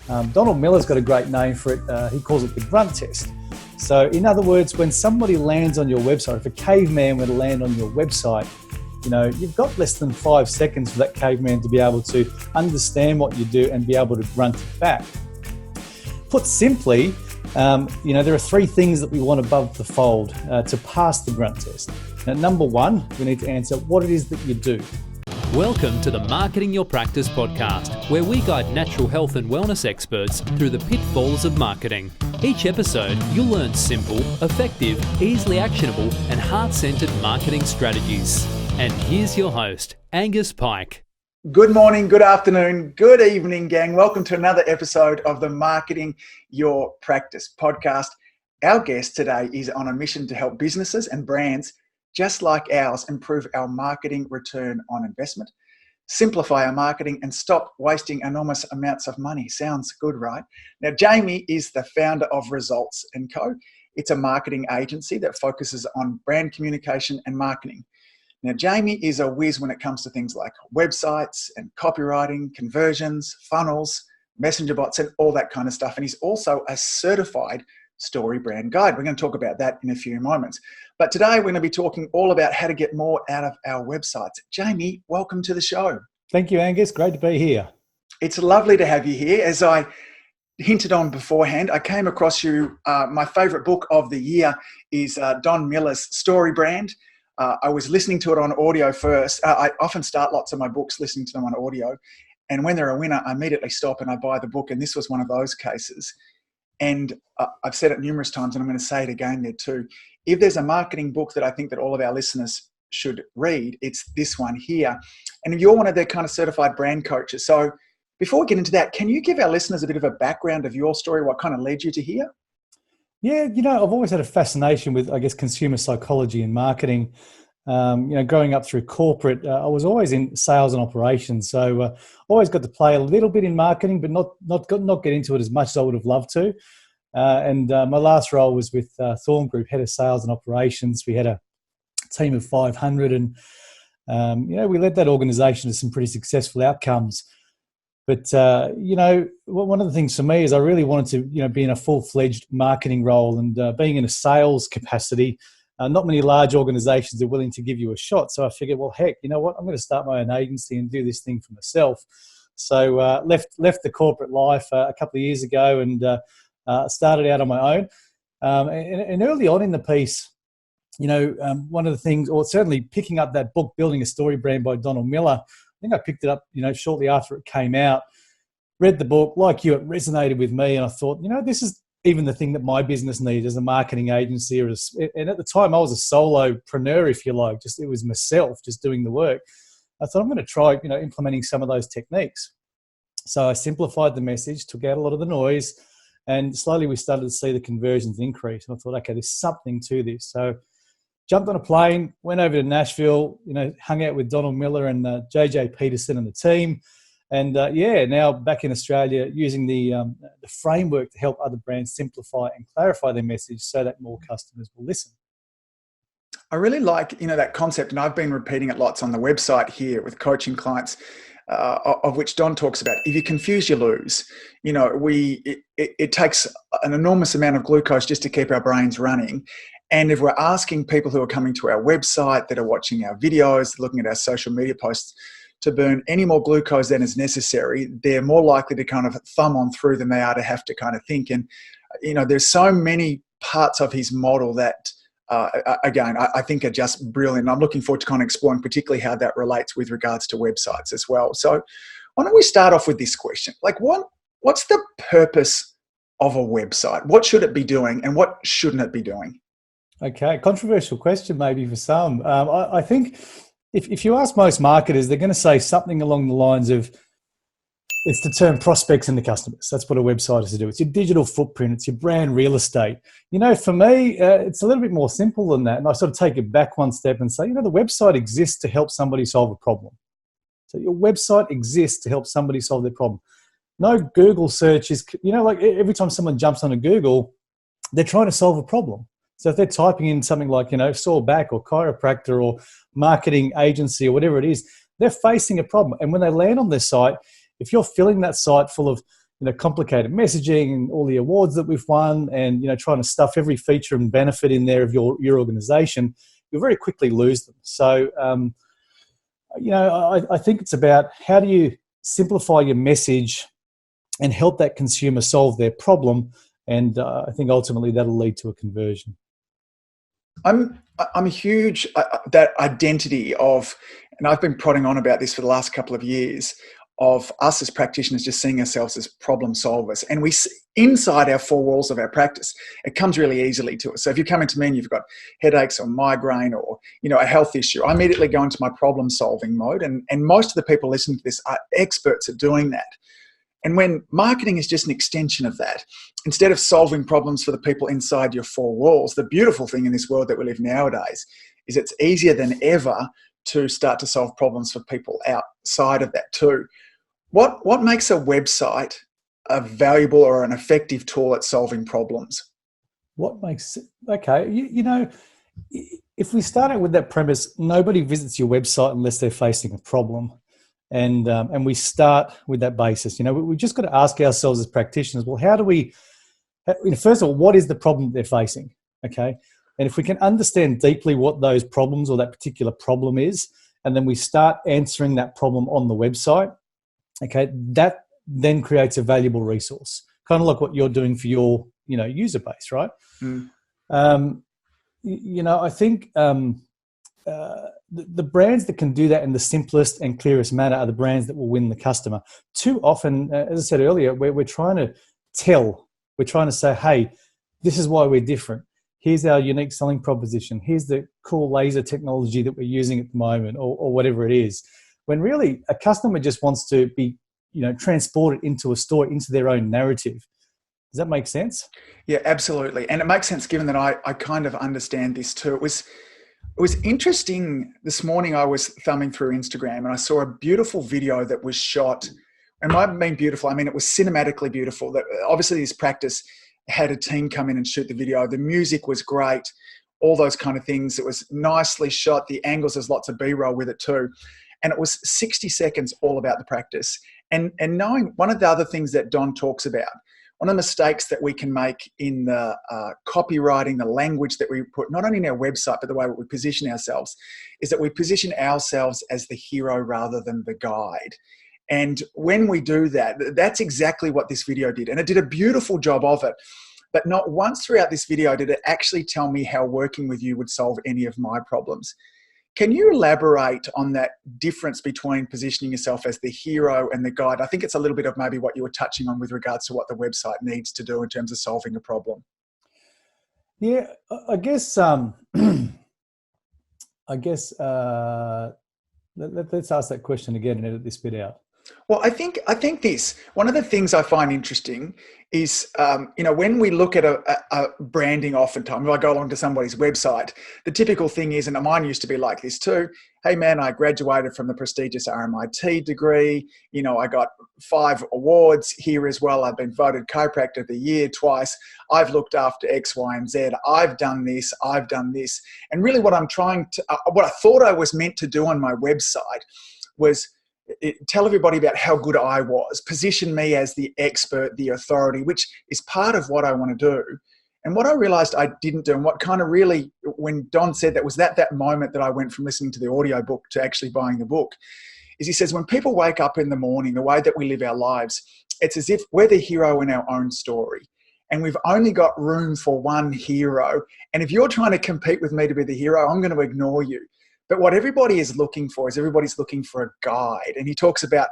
Donald Miller's got a great name for it. He calls it the grunt test. So in other words, when somebody lands on your website, if a caveman were to land on your website, you've got less than 5 seconds for that caveman to be able to understand what you do and be able to grunt it back. Put simply, there are 3 things that we want above the fold to pass the grunt test. Now, number 1, we need to answer what it is that you do. Welcome to the Marketing Your Practice podcast, where we guide natural health and wellness experts through the pitfalls of marketing. Each episode, you'll learn simple, effective, easily actionable, and heart-centered marketing strategies. And here's your host, Angus Pyke. Good morning, good afternoon, good evening, gang. Welcome to another episode of the Marketing Your Practice podcast. Our guest today is on a mission to help businesses and brands just like ours improve our marketing return on investment, simplify our marketing, and stop wasting enormous amounts of money. Sounds good, right? Now, Jamie is the founder of Results & Co. It's a marketing agency that focuses on brand communication and marketing. Now, Jamie is a whiz when it comes to things like websites and copywriting, conversions, funnels, messenger bots, and all that kind of stuff. And he's also a certified story brand guide. We're going to talk about that in a few moments. But today we're going to be talking all about how to get more out of our websites. Jamie, welcome to the show. Thank you, Angus. Great to be here. It's lovely to have you here. As I hinted on beforehand, I came across you. My favorite book of the year is Don Miller's Story Brand. I was listening to it on audio first. I often start lots of my books listening to them on audio. And when they're a winner, I immediately stop and I buy the book. And this was one of those cases. And I've said it numerous times, and I'm going to say it again there too. If there's a marketing book that I think that all of our listeners should read, it's this one here. And you're one of their kind of certified brand coaches. So before we get into that, can you give our listeners a bit of a background of your story, what kind of led you to here? Yeah, I've always had a fascination with, consumer psychology and marketing. Growing up through corporate, I was always in sales and operations. So always got to play a little bit in marketing, but not get into it as much as I would have loved to. My last role was with Thorn Group, head of sales and operations. We had a team of 500 and, we led that organization to some pretty successful outcomes. But, one of the things for me is I really wanted to, be in a full-fledged marketing role and being in a sales capacity. Not many large organizations are willing to give you a shot. So I figured, well, heck, you know what? I'm going to start my own agency and do this thing for myself. So left the corporate life a couple of years ago and started out on my own. And early on in the piece, one of the things, or certainly picking up that book, Building a Story Brand by Donald Miller, I think I picked it up, shortly after it came out, read the book. Like you, it resonated with me. And I thought, this is even the thing that my business needs as a marketing agency. And at the time, I was a solopreneur, if you like. It was myself just doing the work. I thought I'm going to try, implementing some of those techniques. So I simplified the message, took out a lot of the noise, and slowly we started to see the conversions increase. And I thought, okay, there's something to this. So jumped on a plane, went over to Nashville, hung out with Donald Miller and JJ Peterson and the team. And now back in Australia, using the framework to help other brands simplify and clarify their message so that more customers will listen. I really like, that concept, and I've been repeating it lots on the website here with coaching clients, of which Don talks about. If you confuse, you lose. It takes an enormous amount of glucose just to keep our brains running. And if we're asking people who are coming to our website, that are watching our videos, looking at our social media posts, to burn any more glucose than is necessary, they're more likely to kind of thumb on through than they are to have to kind of think. And, there's so many parts of his model that, again, I think are just brilliant. I'm looking forward to kind of exploring particularly how that relates with regards to websites as well. So why don't we start off with this question? Like, what's the purpose of a website? What should it be doing and what shouldn't it be doing? Okay, controversial question maybe for some. I think if you ask most marketers, they're going to say something along the lines of, it's to turn prospects into customers. That's what a website is to do. It's your digital footprint. It's your brand real estate. For me, it's a little bit more simple than that. And I sort of take it back one step and say, the website exists to help somebody solve a problem. So your website exists to help somebody solve their problem. No Google search is, like every time someone jumps onto Google, they're trying to solve a problem. So if they're typing in something like, sore back or chiropractor or marketing agency or whatever it is, they're facing a problem. And when they land on their site, if you're filling that site full of, complicated messaging and all the awards that we've won, and trying to stuff every feature and benefit in there of your organization, you'll very quickly lose them. So I think it's about how do you simplify your message and help that consumer solve their problem, and I think ultimately that'll lead to a conversion. I'm a huge that identity of, and I've been prodding on about this for the last couple of years, of us as practitioners just seeing ourselves as problem solvers. And we, inside our four walls of our practice, it comes really easily to us. So if you come into me and you've got headaches or migraine or, a health issue, I immediately go into my problem solving mode. And most of the people listening to this are experts at doing that. And when marketing is just an extension of that, instead of solving problems for the people inside your four walls, the beautiful thing in this world that we live nowadays is it's easier than ever to start to solve problems for people outside of that too. What makes a website a valuable or an effective tool at solving problems? What makes, okay, if we start out with that premise, nobody visits your website unless they're facing a problem. And we start with that basis. We just got to ask ourselves as practitioners, well, how do we, first of all, what is the problem they're facing? Okay. And if we can understand deeply what those problems or that particular problem is, and then we start answering that problem on the website, okay, that then creates a valuable resource, kind of like what you're doing for your, user base, right? Mm. I think the brands that can do that in the simplest and clearest manner are the brands that will win the customer. Too often, as I said earlier, we're trying to say, hey, this is why we're different. Here's our unique selling proposition. Here's the cool laser technology that we're using at the moment, or whatever it is. When really a customer just wants to be, transported into a store, into their own narrative. Does that make sense? Yeah, absolutely. And it makes sense given that I kind of understand this too. It was interesting. This morning I was thumbing through Instagram and I saw a beautiful video that was shot. And by being beautiful, I mean it was cinematically beautiful. That obviously this practice had a team come in and shoot the video. The music was great, all those kind of things. It was nicely shot. The angles, there's lots of B-roll with it too. And it was 60 seconds all about the practice. And knowing one of the other things that Don talks about, one of the mistakes that we can make in the copywriting, the language that we put, not only in our website, but the way we position ourselves, is that we position ourselves as the hero rather than the guide. And when we do that, that's exactly what this video did. And it did a beautiful job of it. But not once throughout this video did it actually tell me how working with you would solve any of my problems. Can you elaborate on that difference between positioning yourself as the hero and the guide? I think it's a little bit of maybe what you were touching on with regards to what the website needs to do in terms of solving a problem. Yeah, I guess let's ask that question again and edit this bit out. Well, I think one of the things I find interesting is, when we look at a branding, oftentimes, when I go along to somebody's website, the typical thing is, and mine used to be like this too, hey man, I graduated from the prestigious RMIT degree, I got 5 awards here as well, I've been voted chiropractor of the year twice, I've looked after X, Y, and Z, I've done this. And really what what I thought I was meant to do on my website was tell everybody about how good I was, position me as the expert, the authority, which is part of what I want to do. And what I realized I didn't do, and what kind of really, when Don said that, was that moment that I went from listening to the audio book to actually buying the book, is he says, when people wake up in the morning, the way that we live our lives, it's as if we're the hero in our own story. And we've only got room for one hero. And if you're trying to compete with me to be the hero, I'm going to ignore you. But what everybody is looking for is everybody's looking for a guide. And he talks about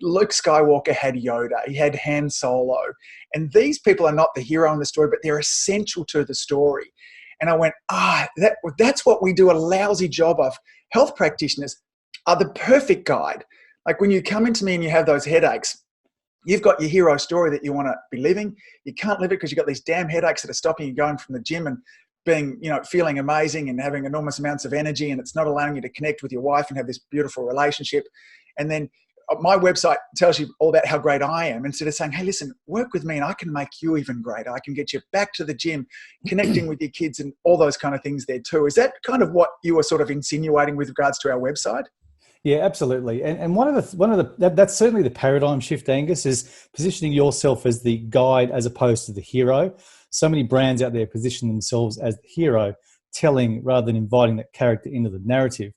Luke Skywalker had Yoda, he had Han Solo. And these people are not the hero in the story, but they're essential to the story. And I went, that's what we do a lousy job of. Health practitioners are the perfect guide. Like when you come into me and you have those headaches, you've got your hero story that you want to be living. You can't live it because you've got these damn headaches that are stopping you going from the gym and being, feeling amazing and having enormous amounts of energy, and it's not allowing you to connect with your wife and have this beautiful relationship. And then my website tells you all about how great I am, instead of saying, hey, listen, work with me and I can make you even greater. I can get you back to the gym, connecting with your kids and all those kind of things there too. Is that kind of what you were sort of insinuating with regards to our website? Yeah, absolutely. And that's certainly the paradigm shift, Angus, is positioning yourself as the guide as opposed to the hero. So many brands out there position themselves as the hero, telling rather than inviting that character into the narrative.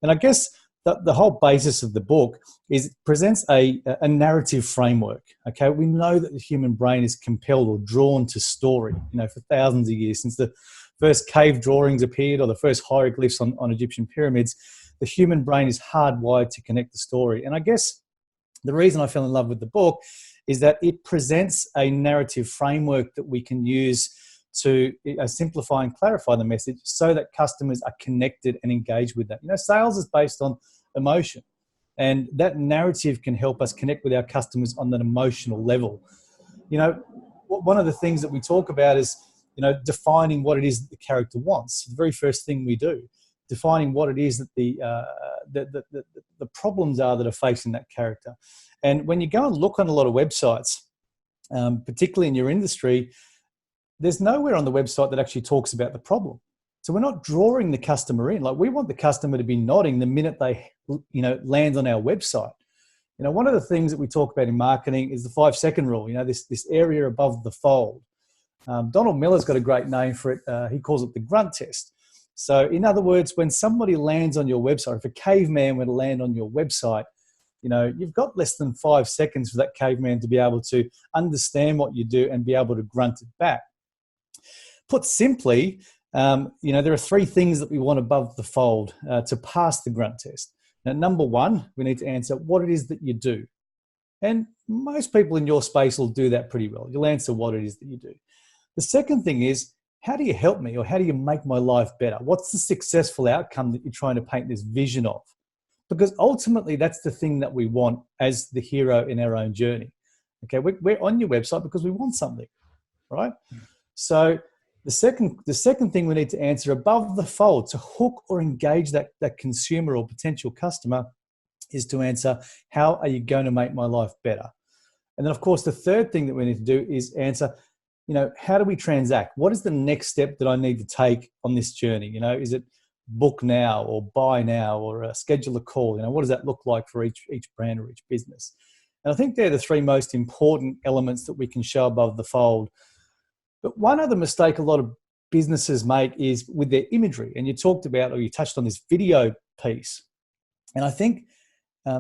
And I guess the whole basis of the book is it presents a narrative framework. Okay, we know that the human brain is compelled or drawn to story, for thousands of years, since the first cave drawings appeared or the first hieroglyphs on Egyptian pyramids. The human brain is hardwired to connect the story. And I guess the reason I fell in love with the book is that it presents a narrative framework that we can use to simplify and clarify the message so that customers are connected and engaged with that. Sales is based on emotion, and that narrative can help us connect with our customers on that emotional level. One of the things that we talk about is, defining what it is that the character wants. The very first thing we do, defining what it is that the problems are that are facing that character. And when you go and look on a lot of websites, particularly in your industry, there's nowhere on the website that actually talks about the problem. So we're not drawing the customer in. Like, we want the customer to be nodding the minute they, land on our website. One of the things that we talk about in marketing is the 5-second rule, this area above the fold. Donald Miller's got a great name for it. He calls it the grunt test. So in other words, when somebody lands on your website, if a caveman were to land on your website, you've got less than 5 seconds for that caveman to be able to understand what you do and be able to grunt it back. Put simply, there are 3 things that we want above the fold to pass the grunt test. Now, number 1, we need to answer what it is that you do. And most people in your space will do that pretty well. You'll answer what it is that you do. The second thing is, how do you help me, or how do you make my life better? What's the successful outcome that you're trying to paint this vision of? Because ultimately, that's the thing that we want as the hero in our own journey. Okay, we're on your website because we want something, right? So the second thing we need to answer above the fold to hook or engage that consumer or potential customer is to answer, how are you going to make my life better? And then, of course, the third thing that we need to do is answer, how do we transact? What is the next step that I need to take on this journey? Is it book now or buy now or schedule a call? What does that look like for each brand or each business? And I think they're the 3 most important elements that we can show above the fold. But one other mistake a lot of businesses make is with their imagery. And you touched on this video piece. And I think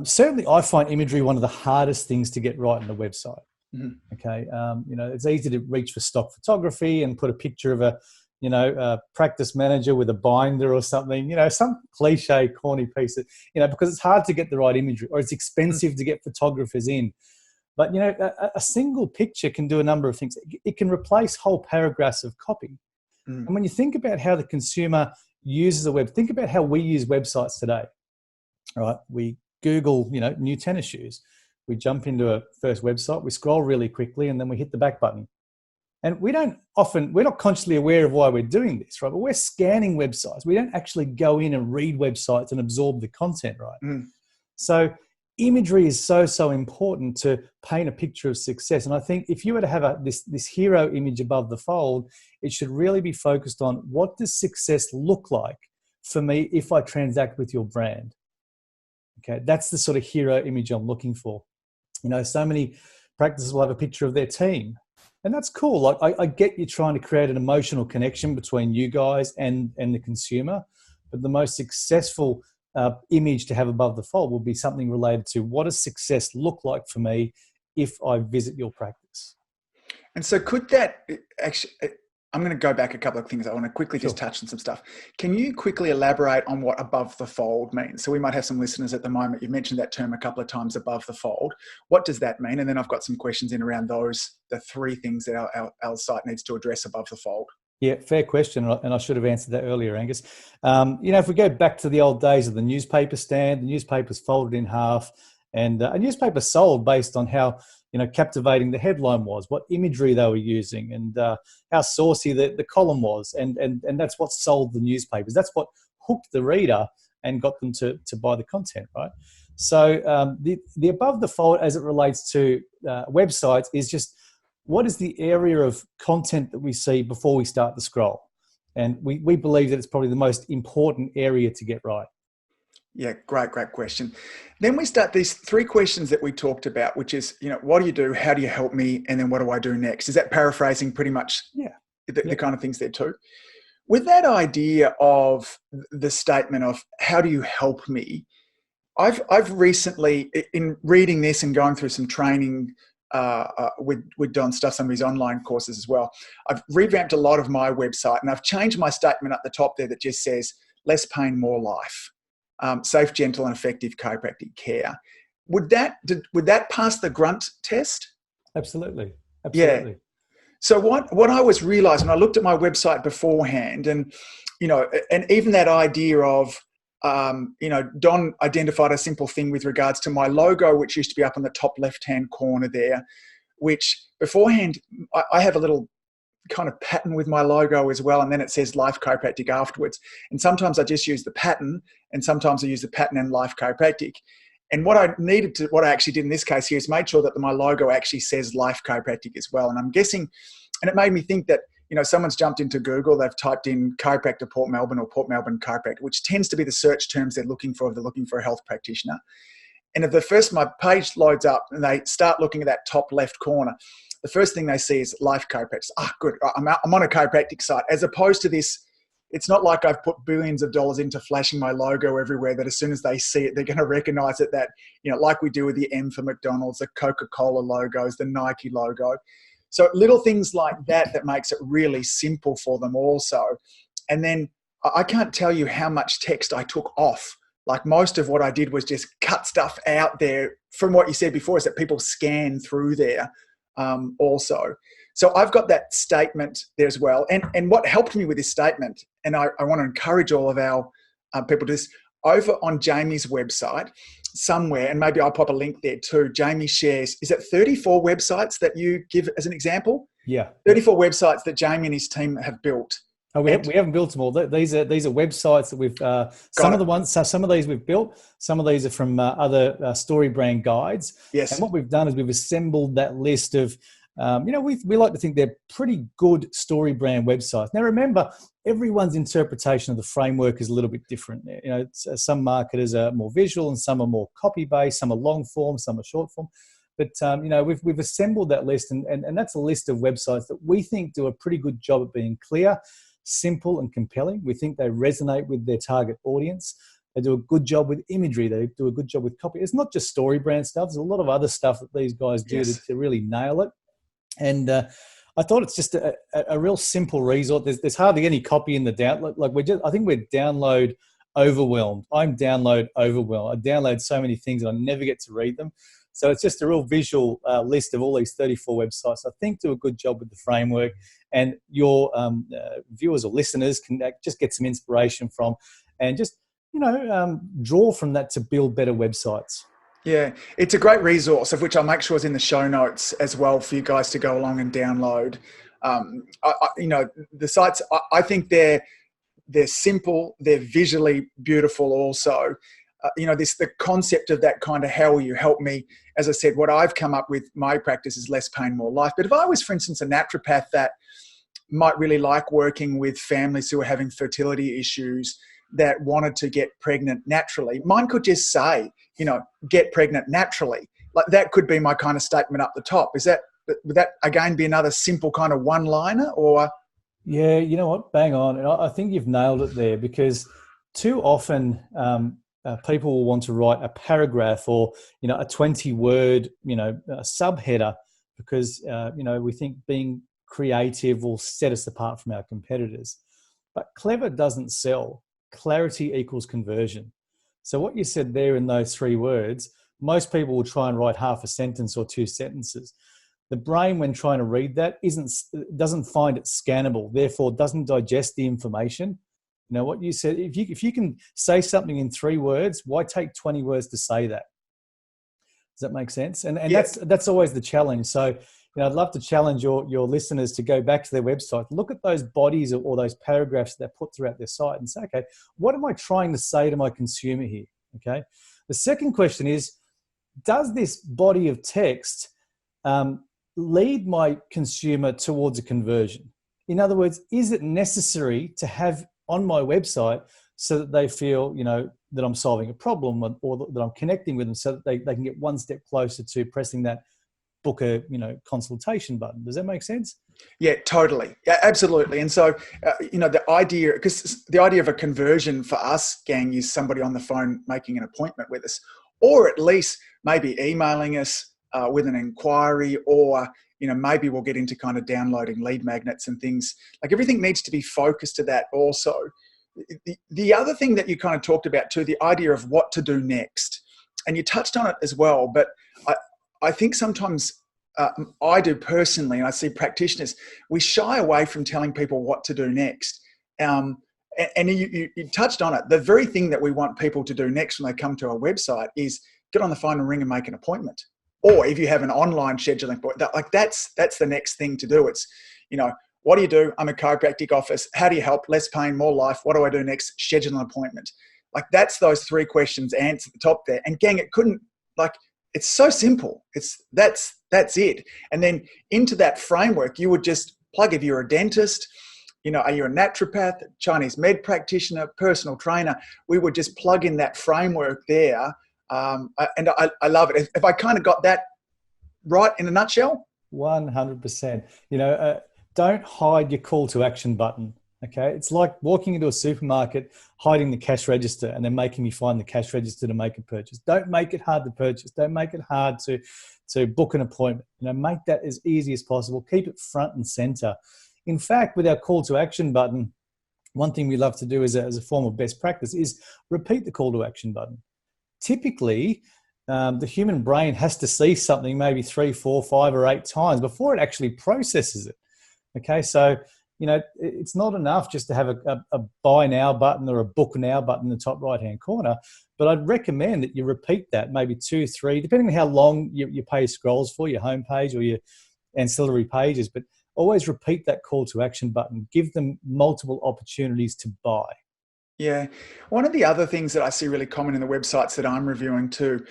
certainly I find imagery one of the hardest things to get right on the website. Mm-hmm. Okay. It's easy to reach for stock photography and put a picture of a practice manager with a binder or something, some cliche, corny piece that, because it's hard to get the right imagery, or it's expensive to get photographers in. But, a single picture can do a number of things. It can replace whole paragraphs of copy. And when you think about how the consumer uses the web, think about how we use websites today, right? We Google, new tennis shoes. We jump into a first website, we scroll really quickly, and then we hit the back button. And we're not consciously aware of why we're doing this, right? But we're scanning websites. We don't actually go in and read websites and absorb the content, right? So imagery is so important to paint a picture of success. And I think if you were to have this hero image above the fold, it should really be focused on, what does success look like for me if I transact with your brand? Okay, that's the sort of hero image I'm looking for. So many practices will have a picture of their team. And that's cool. Like, I get you trying to create an emotional connection between you guys and the consumer. But the most successful image to have above the fold will be something related to, what does success look like for me if I visit your practice? And so could that actually, I'm going to go back a couple of things. I want to quickly just touch on some stuff. Can you quickly elaborate on what above the fold means? So we might have some listeners at the moment. You've mentioned that term a couple of times, above the fold. What does that mean? And then I've got some questions in around the 3 things that our site needs to address above the fold. Yeah, fair question. And I should have answered that earlier, Angus. If we go back to the old days of the newspaper stand, the newspaper's folded in half, and a newspaper sold based on how captivating the headline was, what imagery they were using, and how saucy the column was, and that's what sold the newspapers. That's what hooked the reader and got them to buy the content, right? So the above the fold, as it relates to websites, is just, what is the area of content that we see before we start the scroll? And we believe that it's probably the most important area to get right. Yeah, great question. Then we start these 3 questions that we talked about, which is, what do you do? How do you help me? And then what do I do next? Is that paraphrasing pretty much the kind of things there too? With that idea of the statement of how do you help me, I've recently, in reading this and going through some training with Don stuff, some of his online courses as well, I've revamped a lot of my website, and I've changed my statement at the top there that just says less pain, more life. Safe, gentle, and effective chiropractic care. Would that pass the grunt test? Absolutely. Yeah. So what I was realizing when I looked at my website beforehand, and and even that idea of Don identified a simple thing with regards to my logo, which used to be up on the top left-hand corner there, which beforehand I have a little kind of pattern with my logo as well, and then it says Life Chiropractic afterwards. And sometimes I just use the pattern, and sometimes I use the pattern and Life Chiropractic. And what I actually did in this case here is made sure that my logo actually says Life Chiropractic as well. And I'm guessing, and it made me think that someone's jumped into Google, they've typed in chiropractor Port Melbourne or Port Melbourne chiropractor, which tends to be the search terms they're looking for if they're looking for a health practitioner. And if my page loads up and they start looking at that top left corner, the first thing they see is Life Chiropractic. Good. I'm on a chiropractic site. As opposed to this, it's not like I've put billions of dollars into flashing my logo everywhere that as soon as they see it, they're going to recognize it that, like we do with the M for McDonald's, the Coca-Cola logos, the Nike logo. So little things like that makes it really simple for them also. And then I can't tell you how much text I took off. Like most of what I did was just cut stuff out there from what you said before, is that people scan through there also. So I've got that statement there as well. And what helped me with this statement, and I want to encourage all of our people to this, over on Jamie's website somewhere, and maybe I'll pop a link there too, Jamie shares, is it 34 websites that you give as an example? Yeah. 34 websites that Jamie and his team have built. Oh, we haven't built them all. These are websites that we've, some of these we've built, some of these are from other story brand guides. Yes. And what we've done is we've assembled that list of, we like to think they're pretty good story brand websites. Now, remember, everyone's interpretation of the framework is a little bit different. Some marketers are more visual and some are more copy-based, some are long form, some are short form. But, we've assembled that list, and that's a list of websites that we think do a pretty good job at being clear, simple and compelling. We think they resonate with their target audience. They do a good job with imagery. They do a good job with copy. It's not just story brand stuff. There's a lot of other stuff that these guys do to really nail it. And I thought it's just a real simple resort. There's hardly any copy in the download. I think we're download overwhelmed. I'm download overwhelmed. I download so many things and I never get to read them. So it's just a real visual list of all these 34 websites. I think do a good job with the framework, and your viewers or listeners can just get some inspiration from, and just draw from that to build better websites. Yeah, it's a great resource, of which I'll make sure is in the show notes as well for you guys to go along and download. The sites, I think they're simple, they're visually beautiful also. The concept of that kind of how will you help me, as I said, what I've come up with, my practice is less pain, more life. But if I was, for instance, a naturopath that might really like working with families who are having fertility issues that wanted to get pregnant naturally, mine could just say, get pregnant naturally. Like that could be my kind of statement up the top. Would that again be another simple kind of one-liner, or? Yeah, you know what? Bang on. And I think you've nailed it there, because too often people will want to write a paragraph or, a 20-word, subheader, because, we think being creative will set us apart from our competitors. But clever doesn't sell. Clarity equals conversion. So what you said there in those 3 words, most people will try and write half a sentence or 2 sentences. The brain, when trying to read that, doesn't find it scannable, therefore doesn't digest the information. What you said, if you can say something in 3 words, why take 20 words to say that? Does that make sense? And yeah. That's always the challenge. So, I'd love to challenge your listeners to go back to their website, look at those bodies or those paragraphs that they put throughout their site and say, okay, what am I trying to say to my consumer here? Okay. The second question is, does this body of text lead my consumer towards a conversion? In other words, is it necessary to have on my website so that they feel, that I'm solving a problem or that I'm connecting with them so that they can get one step closer to pressing that book a consultation button. Does that make sense? Yeah, totally. Yeah, absolutely. And so, the idea of a conversion for us, gang, is somebody on the phone making an appointment with us, or at least maybe emailing us with an inquiry, or maybe we'll get into kind of downloading lead magnets and things. Like, everything needs to be focused to that also. The other thing that you kind of talked about too, the idea of what to do next, and you touched on it as well, but I think sometimes I do personally, and I see practitioners, we shy away from telling people what to do next. And you touched on it. The very thing that we want people to do next when they come to our website is get on the phone and ring and make an appointment. Or if you have an online scheduling appointment, that's the next thing to do. It's, what do you do? I'm a chiropractic office. How do you help? Less pain, more life. What do I do next? Schedule an appointment. Like, that's those three questions answered at the top there. And gang, it's so simple. That's it. And then into that framework, you would just plug, if you're a dentist, are you a naturopath, Chinese med practitioner, personal trainer? We would just plug in that framework there. And I love it. If I kind of got that right in a nutshell. 100%. Don't hide your call to action button. Okay. It's like walking into a supermarket, hiding the cash register, and then making me find the cash register to make a purchase. Don't make it hard to purchase. Don't make it hard to book an appointment. Make that as easy as possible. Keep it front and center. In fact, with our call to action button, one thing we love to do as a form of best practice is repeat the call to action button. Typically, the human brain has to see something maybe 3, 4, 5, or 8 times before it actually processes it. Okay, so it's not enough just to have a buy now button or a book now button in the top right-hand corner, but I'd recommend that you repeat that maybe 2, 3, depending on how long your page scrolls for, your homepage or your ancillary pages, but always repeat that call to action button. Give them multiple opportunities to buy. Yeah. One of the other things that I see really common in the websites that I'm reviewing too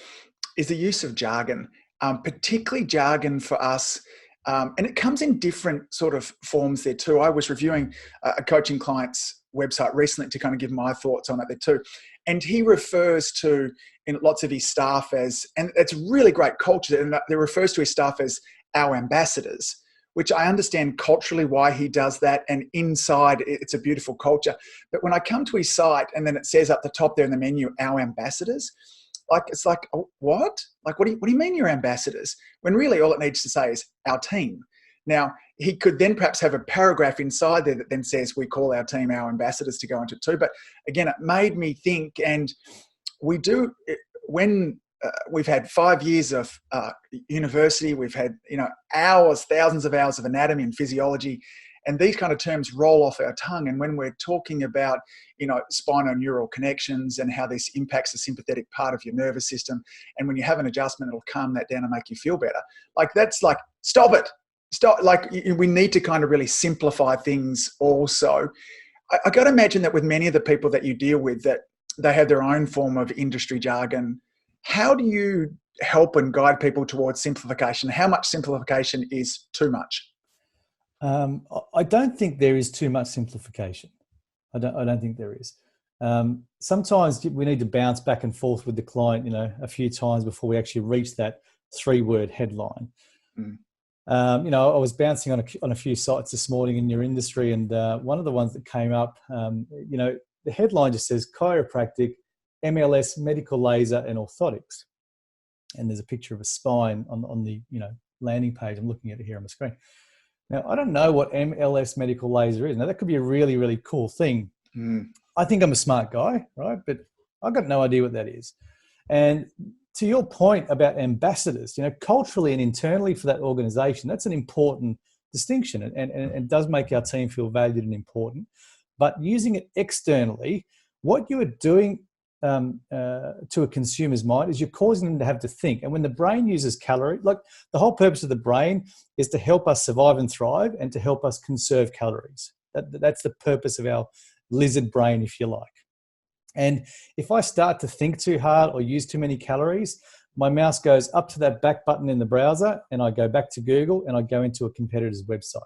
is the use of jargon, particularly jargon for us. And it comes in different sort of forms there too. I was reviewing a coaching client's website recently to kind of give my thoughts on it there too. And he refers to in lots of his staff as, and it's really great culture, and he refers to his staff as our ambassadors, which I understand culturally why he does that. And inside it's a beautiful culture. But when I come to his site and then it says up the top there in the menu, our ambassadors, it's like, what? Like, what do you mean you're ambassadors? When really all it needs to say is our team. Now, he could then perhaps have a paragraph inside there that then says we call our team our ambassadors to go into it too. But again, it made me think, and we do, when we've had 5 years of university, we've had, hours, thousands of hours of anatomy and physiology, and these kind of terms roll off our tongue. And when we're talking about, spinoneural connections and how this impacts the sympathetic part of your nervous system, and when you have an adjustment, it'll calm that down and make you feel better. That's like, stop it. Stop. We need to kind of really simplify things also. I got to imagine that with many of the people that you deal with, that they have their own form of industry jargon. How do you help and guide people towards simplification? How much simplification is too much? I don't think there is too much simplification. I don't think there is. Sometimes we need to bounce back and forth with the client, a few times before we actually reach that 3-word headline. I was bouncing on a few sites this morning in your industry, and one of the ones that came up, the headline just says chiropractic, MLS, medical laser, and orthotics. And there's a picture of a spine on the landing page. I'm looking at it here on the screen. Now, I don't know what MLS medical laser is. Now, that could be a really, really cool thing. I think I'm a smart guy, right? But I've got no idea what that is. And to your point about ambassadors, culturally and internally for that organization, that's an important distinction, and does make our team feel valued and important. But using it externally, what you are doing to a consumer's mind is you're causing them to have to think. And when the brain uses calorie, like the whole purpose of the brain is to help us survive and thrive and to help us conserve calories. That's the purpose of our lizard brain, if you like. And if I start to think too hard or use too many calories, my mouse goes up to that back button in the browser and I go back to Google and I go into a competitor's website.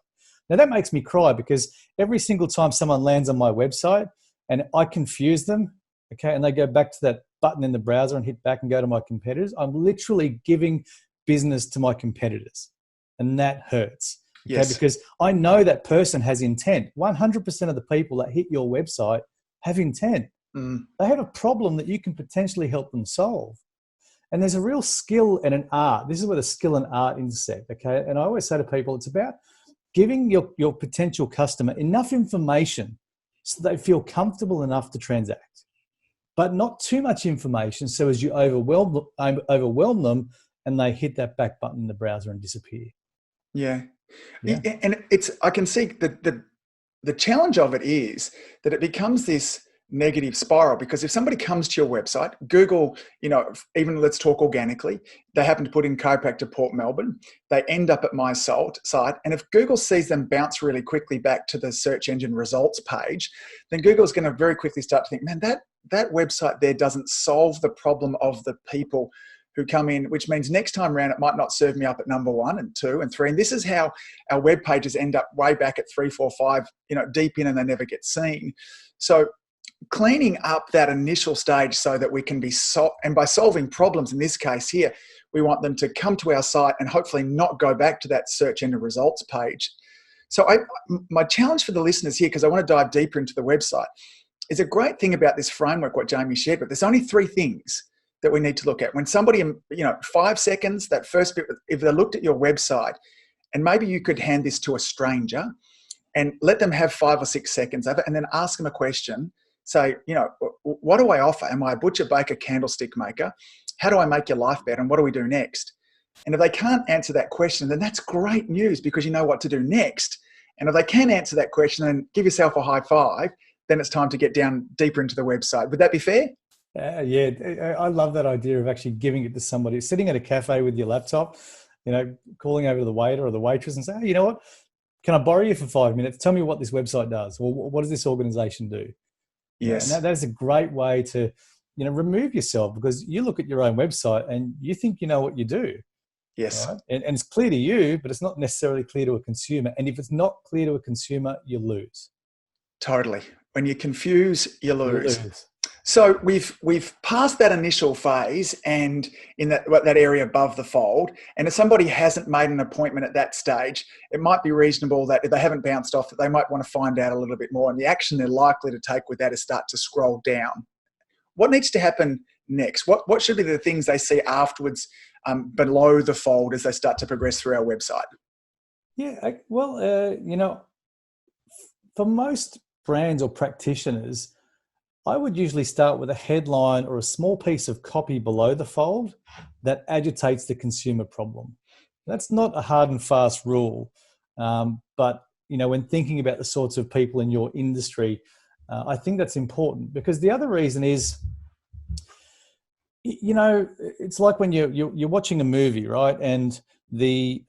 Now that makes me cry, because every single time someone lands on my website and I confuse them okay, and they go back to that button in the browser and hit back and go to my competitors, I'm literally giving business to my competitors. And that hurts. Okay, Yes. because I know that person has intent. 100% of the people that hit your website have intent. They have a problem that you can potentially help them solve. And there's a real skill and an art. This is where the skill and art intersect, okay? And I always say to people, it's about giving your potential customer enough information so they feel comfortable enough to transact, but not too much information so as you overwhelm them and they hit that back button in the browser and disappear. Yeah. Yeah. And I can see the challenge of it is that it becomes this negative spiral, because if somebody comes to your website, Google, even let's talk organically, they happen to put in chiropractor Port Melbourne, they end up at my site, and if Google sees them bounce really quickly back to the search engine results page, then Google's going to very quickly start to think, man, that website there doesn't solve the problem of the people who come in, which means next time around it might not serve me up at number 1 and 2 and 3. And this is how our web pages end up way back at 3, 4, 5, deep in, and they never get seen. So cleaning up that initial stage so that we can be and by solving problems in this case here, we want them to come to our site and hopefully not go back to that search engine results page. So my challenge for the listeners here, because I want to dive deeper into the website, is a great thing about this framework, what Jamie shared, but there's only 3 things that we need to look at. When somebody, 5 seconds, that first bit, if they looked at your website, and maybe you could hand this to a stranger and let them have 5 or 6 seconds of it and then ask them a question. Say, what do I offer? Am I a butcher, baker, candlestick maker? How do I make your life better? And what do we do next? And if they can't answer that question, then that's great news, because you know what to do next. And if they can answer that question, then give yourself a high five. Then it's time to get down deeper into the website. Would that be fair? Yeah, I love that idea of actually giving it to somebody. Sitting at a cafe with your laptop, calling over to the waiter or the waitress and say, hey, you know what? Can I borrow you for 5 minutes? Tell me what this website does. Or what does this organization do? Yes. And that is a great way to, remove yourself, because you look at your own website and you think you know what you do. Yes. Right? And it's clear to you, but it's not necessarily clear to a consumer. And if it's not clear to a consumer, you lose. Totally. When you confuse, you lose. So we've passed that initial phase and in that area above the fold. And if somebody hasn't made an appointment at that stage, it might be reasonable that if they haven't bounced off, that they might want to find out a little bit more. And the action they're likely to take with that is start to scroll down. What needs to happen next? What should be the things they see afterwards below the fold as they start to progress through our website? Yeah, for most brands or practitioners, I would usually start with a headline or a small piece of copy below the fold that agitates the consumer problem. That's not a hard and fast rule, but when thinking about the sorts of people in your industry, I think that's important, because the other reason is, it's like when you're watching a movie, right? And the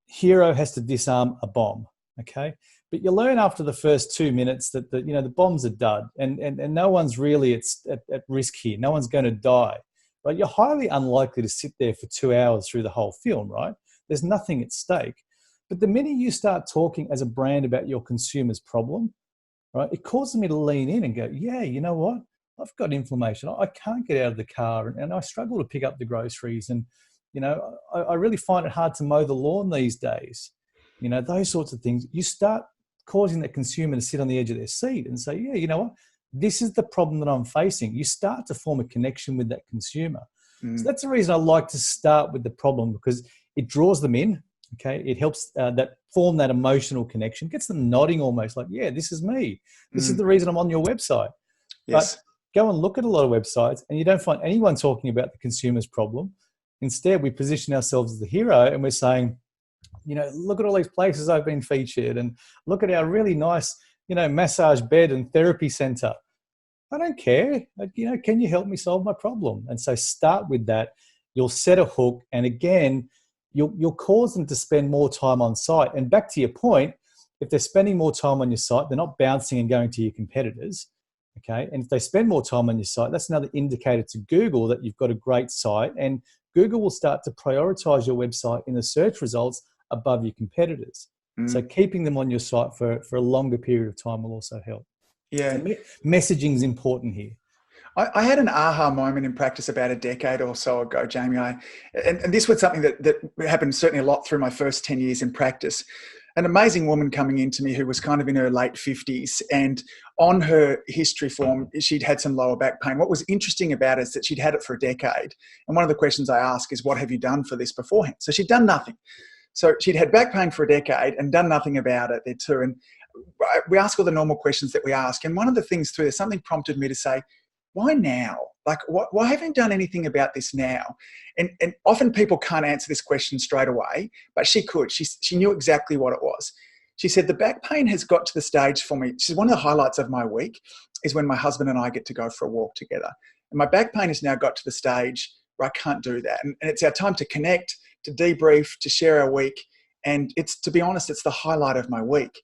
hero has to disarm a bomb, okay? But you learn after the first 2 minutes that the bomb's a dud, and no one's really at risk here. No one's going to die, right? You're highly unlikely to sit there for 2 hours through the whole film, right? There's nothing at stake. But the minute you start talking as a brand about your consumer's problem, right, it causes me to lean in and go, yeah, you know what? I've got inflammation. I can't get out of the car, and I struggle to pick up the groceries, and I really find it hard to mow the lawn these days. Those sorts of things. You start causing that consumer to sit on the edge of their seat and say, yeah, you know what? This is the problem that I'm facing. You start to form a connection with that consumer. So that's the reason I like to start with the problem, because it draws them in, okay? It helps form that emotional connection, gets them nodding almost like, yeah, this is me. This is the reason I'm on your website. Yes. But go and look at a lot of websites and you don't find anyone talking about the consumer's problem. Instead, we position ourselves as the hero and we're saying, look at all these places I've been featured, and look at our really nice, massage bed and therapy center. I don't care. Can you help me solve my problem? And so start with that. You'll set a hook, and again, you'll cause them to spend more time on site. And back to your point, if they're spending more time on your site, they're not bouncing and going to your competitors. Okay. And if they spend more time on your site, that's another indicator to Google that you've got a great site, and Google will start to prioritize your website in the search results above your competitors. So keeping them on your site for a longer period of time will also help. Yeah. So messaging is important here. I had an aha moment in practice about a decade or so ago, Jamie. And this was something that happened certainly a lot through my first 10 years in practice. An amazing woman coming into me who was kind of in her late 50s, and on her history form, she'd had some lower back pain. What was interesting about it is that she'd had it for a decade. And one of the questions I ask is, what have you done for this beforehand? So she'd done nothing. So she'd had back pain for a decade and done nothing about it there too. And we ask all the normal questions that we ask. And one of the things through this, something prompted me to say, why now? Like, why haven't you done anything about this now? And often people can't answer this question straight away, but she could. She knew exactly what it was. She said, the back pain has got to the stage for me. She said, one of the highlights of my week is when my husband and I get to go for a walk together. And my back pain has now got to the stage where I can't do that. And it's our time to connect, to debrief, to share our week. And it's, to be honest, it's the highlight of my week.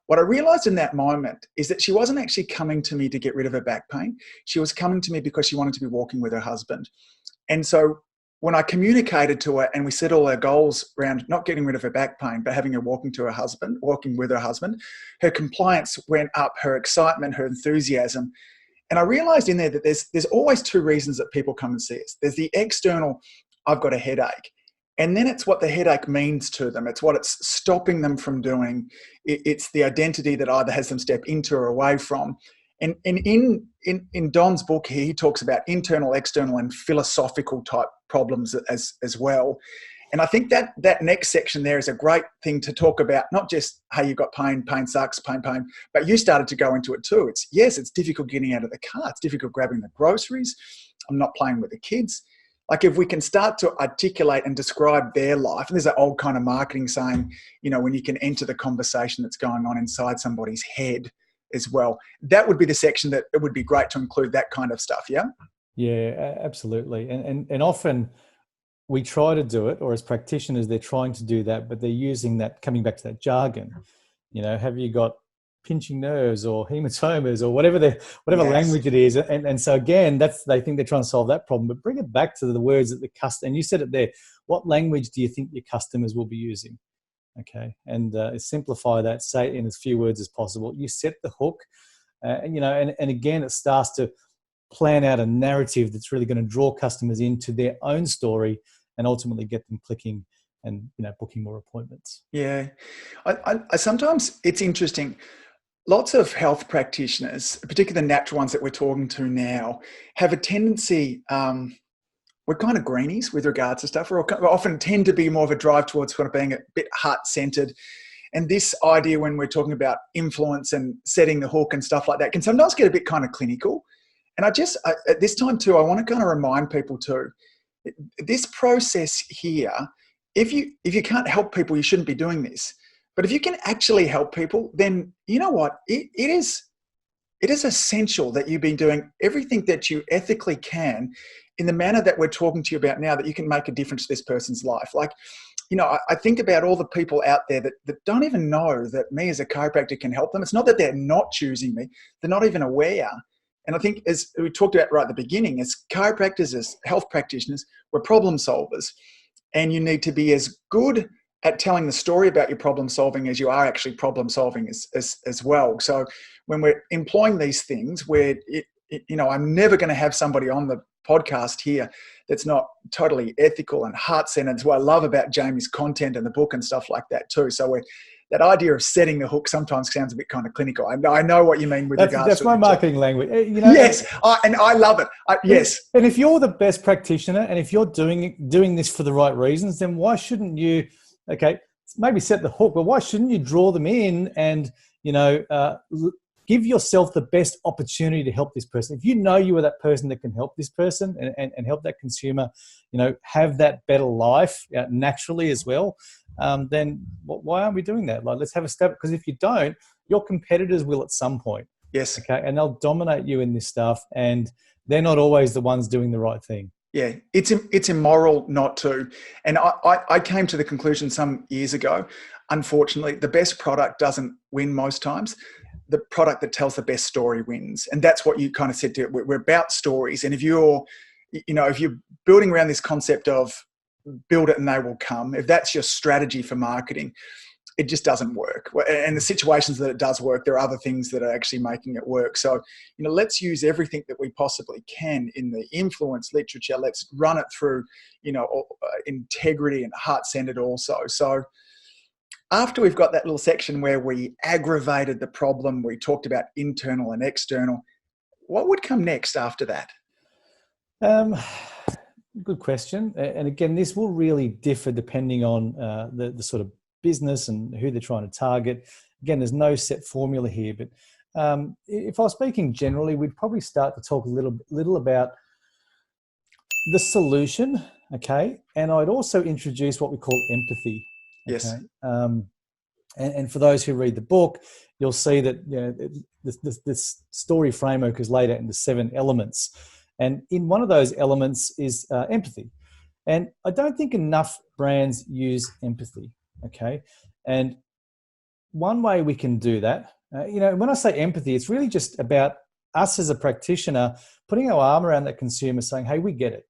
What I realized in that moment is that she wasn't actually coming to me to get rid of her back pain. She was coming to me because she wanted to be walking with her husband. And so when I communicated to her and we set all our goals around not getting rid of her back pain, but having her walking with her husband, her compliance went up, her excitement, her enthusiasm. And I realized in there that there's always two reasons that people come and see us. There's the external, I've got a headache. And then it's what the headache means to them. It's what it's stopping them from doing. It's the identity that either has them step into or away from. And in Don's book here, he talks about internal, external, and philosophical type problems as well. And I think that next section there is a great thing to talk about, not just, hey, you've got pain sucks, pain, but you started to go into it too. It's difficult getting out of the car. It's difficult grabbing the groceries. I'm not playing with the kids. Like, if we can start to articulate and describe their life, and there's an old kind of marketing saying, when you can enter the conversation that's going on inside somebody's head as well, that would be the section that it would be great to include that kind of stuff. Yeah. Yeah, absolutely. And often we try to do it, or as practitioners, they're trying to do that, but they're using that, coming back to that jargon, have you got pinching nerves or hematomas or whatever yes. language it is. And so again, they think they're trying to solve that problem, but bring it back to the words that the customer, and you said it there, what language do you think your customers will be using? Okay. And simplify that, say it in as few words as possible. You set the hook, and again, it starts to plan out a narrative that's really going to draw customers into their own story and ultimately get them clicking and, booking more appointments. Yeah. I sometimes, it's interesting. Lots of health practitioners, particularly the natural ones that we're talking to now, have a tendency, we're kind of greenies with regards to stuff. We often tend to be more of a drive towards kind of being a bit heart-centered. And this idea, when we're talking about influence and setting the hook and stuff like that, can sometimes get a bit kind of clinical. And at this time too, I want to kind of remind people too, this process here, if you can't help people, you shouldn't be doing this. But if you can actually help people, then you know what? It is essential that you've been doing everything that you ethically can in the manner that we're talking to you about now, that you can make a difference to this person's life. Like, I think about all the people out there that don't even know that me as a chiropractor can help them. It's not that they're not choosing me. They're not even aware. And I think, as we talked about right at the beginning, as chiropractors, as health practitioners, we're problem solvers. And you need to be as good at telling the story about your problem solving as you are actually problem solving as well. So when we're employing these things, I'm never going to have somebody on the podcast here that's not totally ethical and heart-centered. That's what I love about Jamie's content and the book and stuff like that too. So that idea of setting the hook sometimes sounds a bit kind of clinical. I know what you mean with regards to... That's my marketing language. Yes, and I love it. Yes. And if you're the best practitioner and if you're doing this for the right reasons, then why shouldn't you... Okay, maybe set the hook, but why shouldn't you draw them in and, give yourself the best opportunity to help this person? If you know you are that person that can help this person and help that consumer, have that better life naturally as well, then why aren't we doing that? Like, let's have a step, because if you don't, your competitors will at some point. Yes. Okay, and they'll dominate you in this stuff, and they're not always the ones doing the right thing. Yeah, it's immoral not to. And I came to the conclusion some years ago, unfortunately, the best product doesn't win most times. The product that tells the best story wins. And that's what you kind of said to it. We're about stories. And if you're building around this concept of build it and they will come, if that's your strategy for marketing, it just doesn't work. And the situations that it does work, there are other things that are actually making it work. So, let's use everything that we possibly can in the influence literature. Let's run it through, integrity and heart-centered also. So after we've got that little section where we aggravated the problem, we talked about internal and external, what would come next after that? Good question. And again, this will really differ depending on the sort of business and who they're trying to target. Again, there's no set formula here, but if I was speaking generally, we'd probably start to talk a little about the solution, okay? And I'd also introduce what we call empathy. Okay? Yes. And for those who read the book, you'll see that this story framework is laid out into 7 elements. And in one of those elements is empathy. And I don't think enough brands use empathy, okay? And one way we can do that, when I say empathy, it's really just about us as a practitioner putting our arm around that consumer saying, hey, we get it.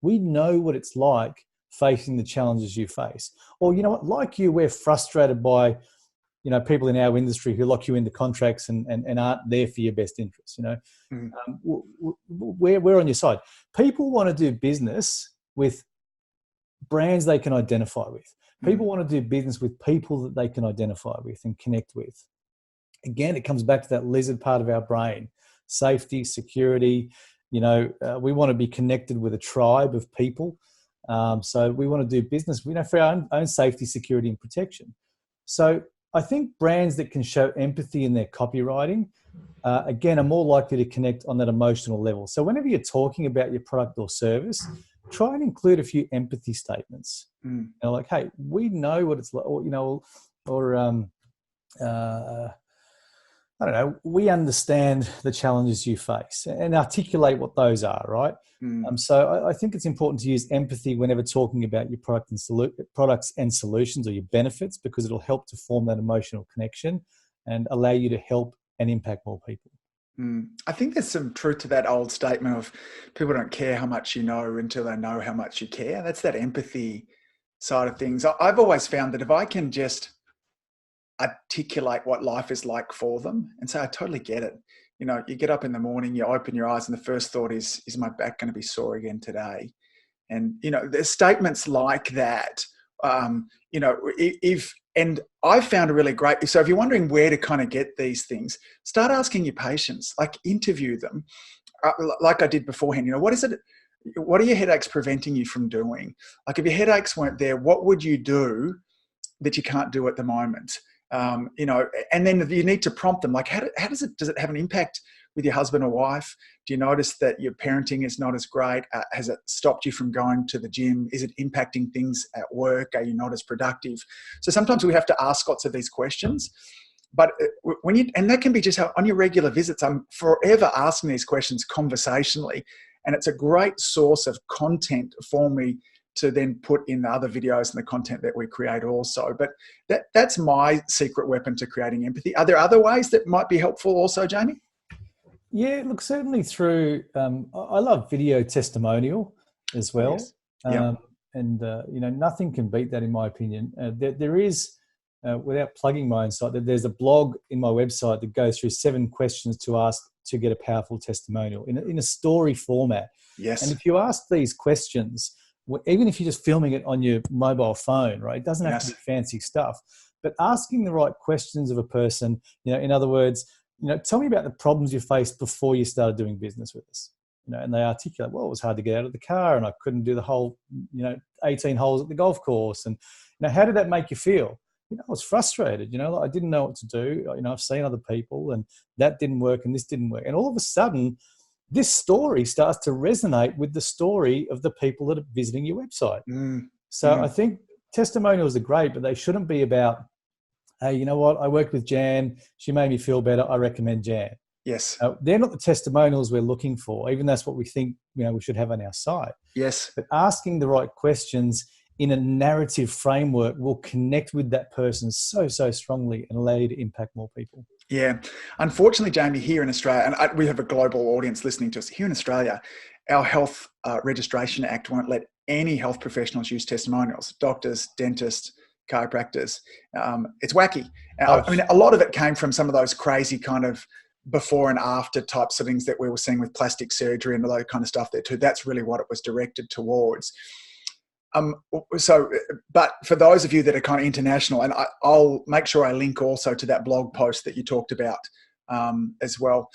We know what it's like facing the challenges you face. Or, you know what, like you, we're frustrated by, people in our industry who lock you into contracts and aren't there for your best interests, we're on your side. People want to do business with brands they can identify with. People want to do business with people that they can identify with and connect with. Again, it comes back to that lizard part of our brain, safety, security. We want to be connected with a tribe of people. So we want to do business, for our own safety, security, and protection. So I think brands that can show empathy in their copywriting, again, are more likely to connect on that emotional level. So whenever you're talking about your product or service, try and include a few empathy statements. Like, hey, we know what it's like, I don't know, we understand the challenges you face and articulate what those are, right? So I think it's important to use empathy whenever talking about your products and solutions or your benefits, because it'll help to form that emotional connection and allow you to help and impact more people. I think there's some truth to that old statement of people don't care how much you know until they know how much you care. That's that empathy side of things. I've always found that if I can just articulate what life is like for them and say, I totally get it. You get up in the morning, you open your eyes, and the first thought is my back going to be sore again today? And, there's statements like that, and I've found a really great, so if you're wondering where to kind of get these things, start asking your patients, like interview them, like I did beforehand. What is it? What are your headaches preventing you from doing? Like if your headaches weren't there, what would you do that you can't do at the moment? And then you need to prompt them, like, does it have an impact with your husband or wife? Do you notice that your parenting is not as great? Has it stopped you from going to the gym? Is it impacting things at work? Are you not as productive? So sometimes we have to ask lots of these questions, but and that can be just how on your regular visits, I'm forever asking these questions conversationally. And it's a great source of content for me to then put in the other videos and the content that we create also. But that's my secret weapon to creating empathy. Are there other ways that might be helpful also, Jamie? Yeah, look, certainly through, I love video testimonial as well. Yes. Yeah. And, nothing can beat that in my opinion. There is, without plugging my own site, there's a blog in my website that goes through 7 questions to ask to get a powerful testimonial in a story format. Yes. And if you ask these questions, even if you're just filming it on your mobile phone, right? It doesn't have to be fancy stuff, but asking the right questions of a person, in other words, tell me about the problems you faced before you started doing business with us. And they articulate, well, it was hard to get out of the car and I couldn't do the whole, 18 holes at the golf course. And, how did that make you feel? I was frustrated, I didn't know what to do. I've seen other people and that didn't work and this didn't work. And all of a sudden, this story starts to resonate with the story of the people that are visiting your website. I think testimonials are great, but they shouldn't be about, hey, you know what? I worked with Jan. She made me feel better. I recommend Jan. Yes. They're not the testimonials we're looking for, even that's what we think, we should have on our site. Yes. But asking the right questions in a narrative framework will connect with that person so strongly and allow you to impact more people. Yeah. Unfortunately, Jamie, here in Australia, and we have a global audience listening to us, here in Australia, our Health Registration Act won't let any health professionals use testimonials, doctors, dentists, chiropractors. It's wacky. Oh, I mean, a lot of it came from some of those crazy kind of before and after types of things that we were seeing with plastic surgery and all that kind of stuff there too. That's really what it was directed towards. But for those of you that are kind of international, and I'll make sure I link also to that blog post that you talked about as well.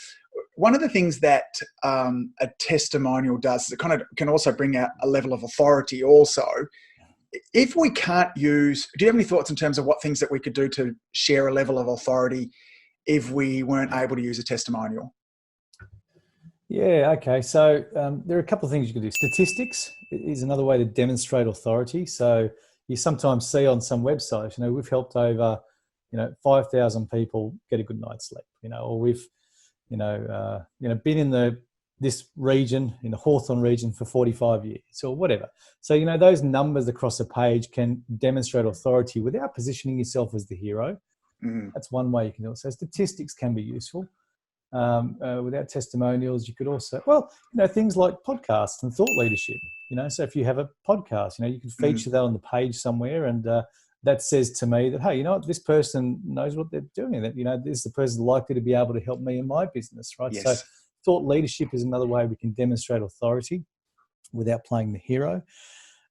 One of the things that a testimonial does is it kind of can also bring out a level of authority also. If we can't use, do you have any thoughts in terms of what things that we could do to share a level of authority if we weren't able to use a testimonial? Yeah, okay. So there are a couple of things you can do. Statistics is another way to demonstrate authority. So you sometimes see on some websites, we've helped over, 5,000 people get a good night's sleep, or we've, been in this region, in the Hawthorne region for 45 years or whatever. So, those numbers across a page can demonstrate authority without positioning yourself as the hero. That's one way you can do it. So statistics can be useful. Without testimonials, you could also, things like podcasts and thought leadership. So if you have a podcast, you can feature that on the page somewhere, and that says to me that, hey, this person knows what they're doing. That this is the person likely to be able to help me in my business, right? Yes. So thought leadership is another way we can demonstrate authority without playing the hero.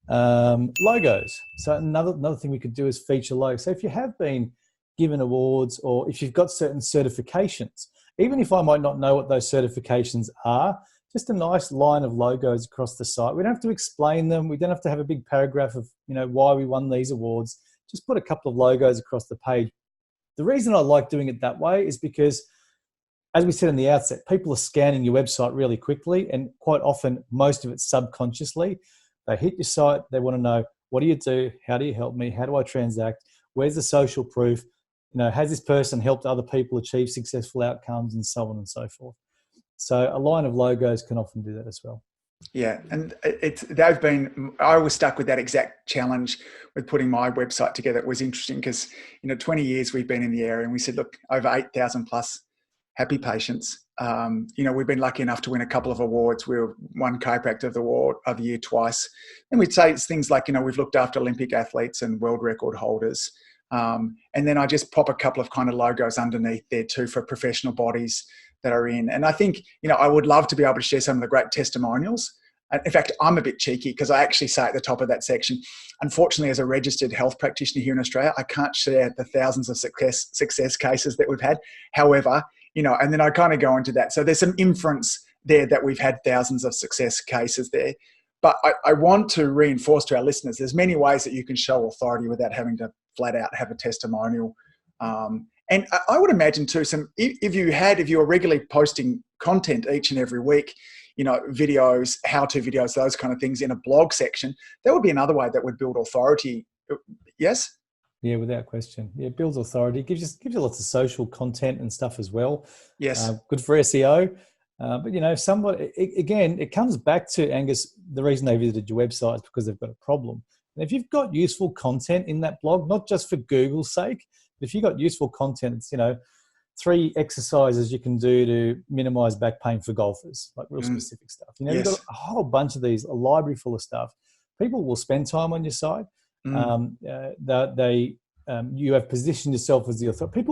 Logos. So another thing we could do is feature logos. So if you have been given awards, or if you've got certain certifications, even if I might not know what those certifications are, just a nice line of logos across the site. We don't have to explain them. We don't have to have a big paragraph of, why we won these awards. Just put a couple of logos across the page. The reason I like doing it that way is because, as we said in the outset, people are scanning your website really quickly, and quite often, most of it subconsciously. They hit your site. They want to know, what do you do? How do you help me? How do I transact? Where's the social proof? Has this person helped other people achieve successful outcomes, and so on and so forth. So a line of logos can often do that as well. Yeah, and I was stuck with that exact challenge with putting my website together. It was interesting because, 20 years we've been in the area, and we said, look, over 8,000 plus happy patients. We've been lucky enough to win a couple of awards. We were one chiropractor of the year twice. And we'd say it's things like, we've looked after Olympic athletes and world record holders. And then I just pop a couple of kind of logos underneath there too for professional bodies that are in. And I think, I would love to be able to share some of the great testimonials. In fact, I'm a bit cheeky because I actually say at the top of that section, unfortunately, as a registered health practitioner here in Australia, I can't share the thousands of success cases that we've had. However, and then I kind of go into that. So there's some inference there that we've had thousands of success cases there. But I want to reinforce to our listeners, there's many ways that you can show authority without having to flat out have a testimonial. And I would imagine too, if you were regularly posting content each and every week, videos, how-to videos, those kind of things in a blog section, that would be another way that would build authority. Yes? Yeah, without question. Yeah, it builds authority. Gives you lots of social content and stuff as well. Yes. Good for SEO. But somebody, again, it comes back to, Angus, the reason they visited your website is because they've got a problem. And if you've got useful content in that blog, not just for Google's sake, but if you've got useful content, it's, 3 exercises you can do to minimize back pain for golfers, like real specific stuff. You've got a whole bunch of these, a library full of stuff. People will spend time on your site. You have positioned yourself as the authority.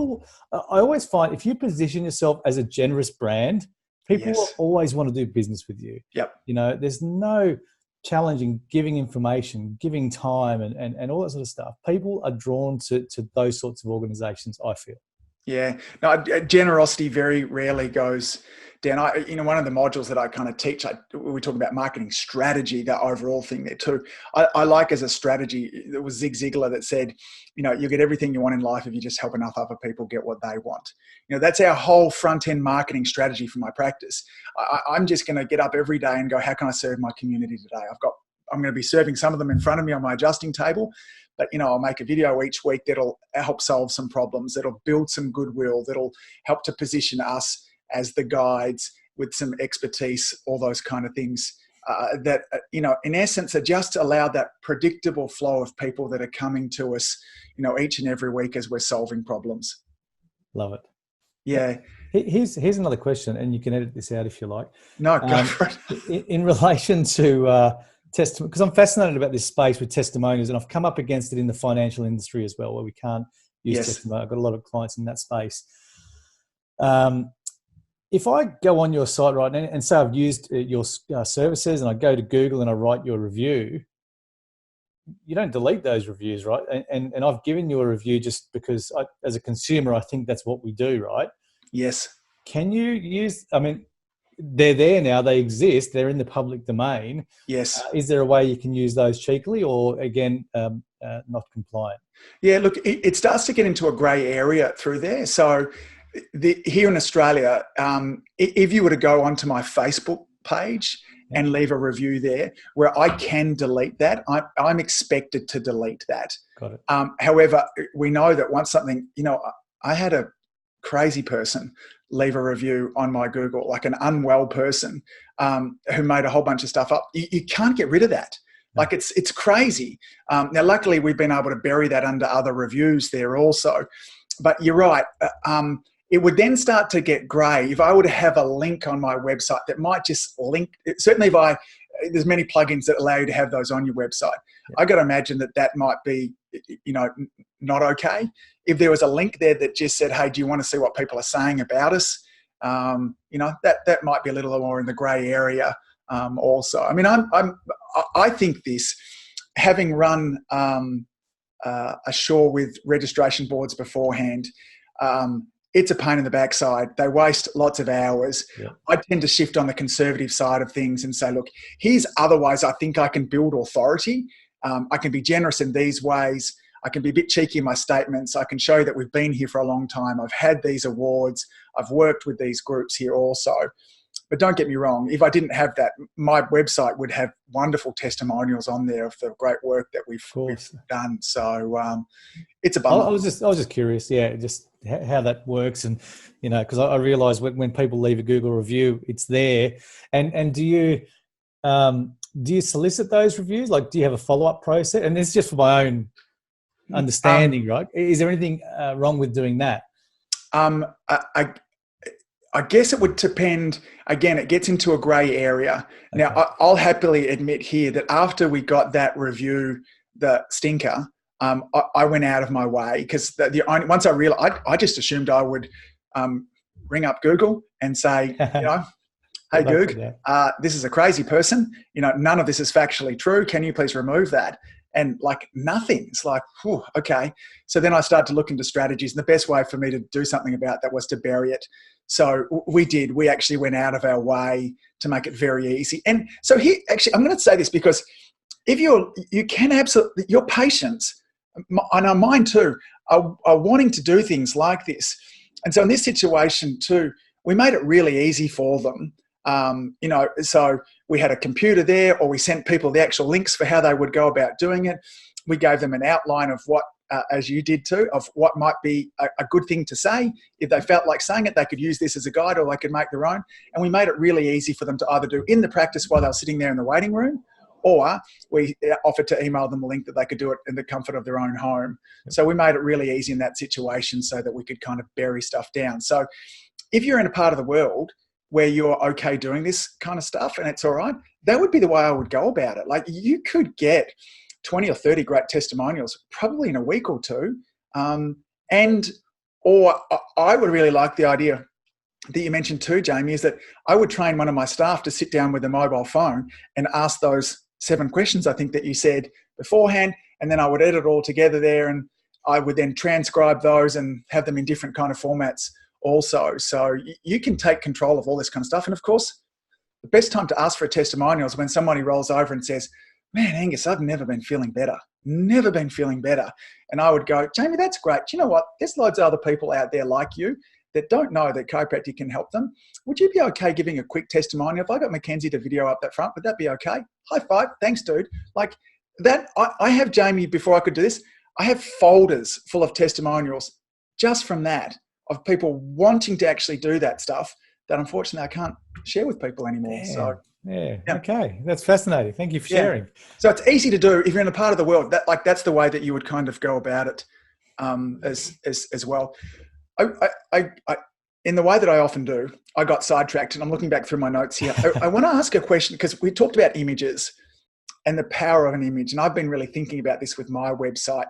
I always find if you position yourself as a generous brand, people will always want to do business with you. Yep. There's no challenging giving information, giving time, and all that sort of stuff. People are drawn to those sorts of organizations, I feel. Yeah. No, generosity very rarely goes down. One of the modules that I kind of teach, we talk about marketing strategy, that overall thing there too. I like as a strategy, it was Zig Ziglar that said, you get everything you want in life if you just help enough other people get what they want. That's our whole front-end marketing strategy for my practice. I'm just going to get up every day and go, how can I serve my community today? I'm going to be serving some of them in front of me on my adjusting table, but I'll make a video each week that'll help solve some problems, that'll build some goodwill, that'll help to position us as the guides with some expertise, all those kind of things that, in essence, are just allow that predictable flow of people that are coming to us, each and every week as we're solving problems. Love it. Yeah. Here's another question, and you can edit this out if you like. No, go for it. In relation to because I'm fascinated about this space with testimonials, and I've come up against it in the financial industry as well, where we can't use testimonials. I've got a lot of clients in that space. If I go on your site right now and say I've used your services and I go to Google and I write your review, you don't delete those reviews, right? And I've given you a review just because as a consumer, I think that's what we do, right? Yes. Can you use, I mean, they're there now, they exist, they're in the public domain. Yes. Is there a way you can use those cheekily, or again, not compliant? Yeah, look, it starts to get into a grey area through there. So here in Australia, if you were to go onto my Facebook page and leave a review there, where I can delete that, I'm expected to delete that. Got it. However, we know that once something, I had a crazy person leave a review on my Google, like an unwell person who made a whole bunch of stuff up. You can't get rid of that. Like it's crazy. Now, luckily, we've been able to bury that under other reviews there also. But you're right. It would then start to get grey if I were to have a link on my website that might just link. Certainly, there's many plugins that allow you to have those on your website. Yeah. I got to imagine that might be, not okay. If there was a link there that just said, "Hey, do you want to see what people are saying about us?" That might be a little more in the grey area. Also, I mean, I think this, having run ashore with registration boards beforehand. It's a pain in the backside. They waste lots of hours. Yeah. I tend to shift on the conservative side of things and say, look, here's other ways I think I can build authority. I can be generous in these ways. I can be a bit cheeky in my statements. I can show that we've been here for a long time. I've had these awards. I've worked with these groups here also. But don't get me wrong, if I didn't have that, my website would have wonderful testimonials on there of the great work that we've done. So it's a bummer. I was just curious, just how that works, and because I realise when people leave a Google review, it's there. And do you solicit those reviews? Like, do you have a follow-up process? And this is just for my own understanding, right? Is there anything wrong with doing that? I guess it would depend. Again, it gets into a grey area. Okay. Now, I'll happily admit here that after we got that review, the stinker, I went out of my way because once I realized, I just assumed I would ring up Google and say, hey, Goog, this is a crazy person. None of this is factually true. Can you please remove that? And nothing. It's like, whew, okay. So then I started to look into strategies, and the best way for me to do something about that was to bury it. So we did. We actually went out of our way to make it very easy. And so here, actually, I'm going to say this because if you can absolutely, your patients, and mine too, are wanting to do things like this. And so in this situation too, we made it really easy for them. So we had a computer there, or we sent people the actual links for how they would go about doing it. We gave them an outline of what, as you did too, of what might be a good thing to say. If they felt like saying it, they could use this as a guide, or they could make their own. And we made it really easy for them to either do in the practice while they were sitting there in the waiting room, or we offered to email them a link that they could do it in the comfort of their own home. So we made it really easy in that situation so that we could kind of bury stuff down. So if you're in a part of the world where you're okay doing this kind of stuff and it's all right, that would be the way I would go about it. Like, you could get 20 or 30 great testimonials probably in a week or two. Or I would really like the idea that you mentioned too, Jamie, is that I would train one of my staff to sit down with a mobile phone and ask those 7 questions, I think, that you said beforehand, and then I would edit all together there, and I would then transcribe those and have them in different kind of formats also. So you can take control of all this kind of stuff. And of course, the best time to ask for a testimonial is when somebody rolls over and says, man, Angus, I've never been feeling better. Never been feeling better. And I would go, Jamie, that's great. Do you know what? There's loads of other people out there like you that don't know that chiropractic can help them. Would you be okay giving a quick testimonial? If I got Mackenzie to video up that front, would that be okay? High five. Thanks, dude. Like that, I have, Jamie, before I could do this, I have folders full of testimonials just from that, of people wanting to actually do that stuff that unfortunately I can't share with people anymore. Yeah. Yeah. Okay. That's fascinating. Thank you for sharing. So it's easy to do if you're in a part of the world that that's the way that you would kind of go about it as well. I in the way that I often do, I got sidetracked and I'm looking back through my notes here. I want to ask a question because we talked about images and the power of an image. And I've been really thinking about this with my website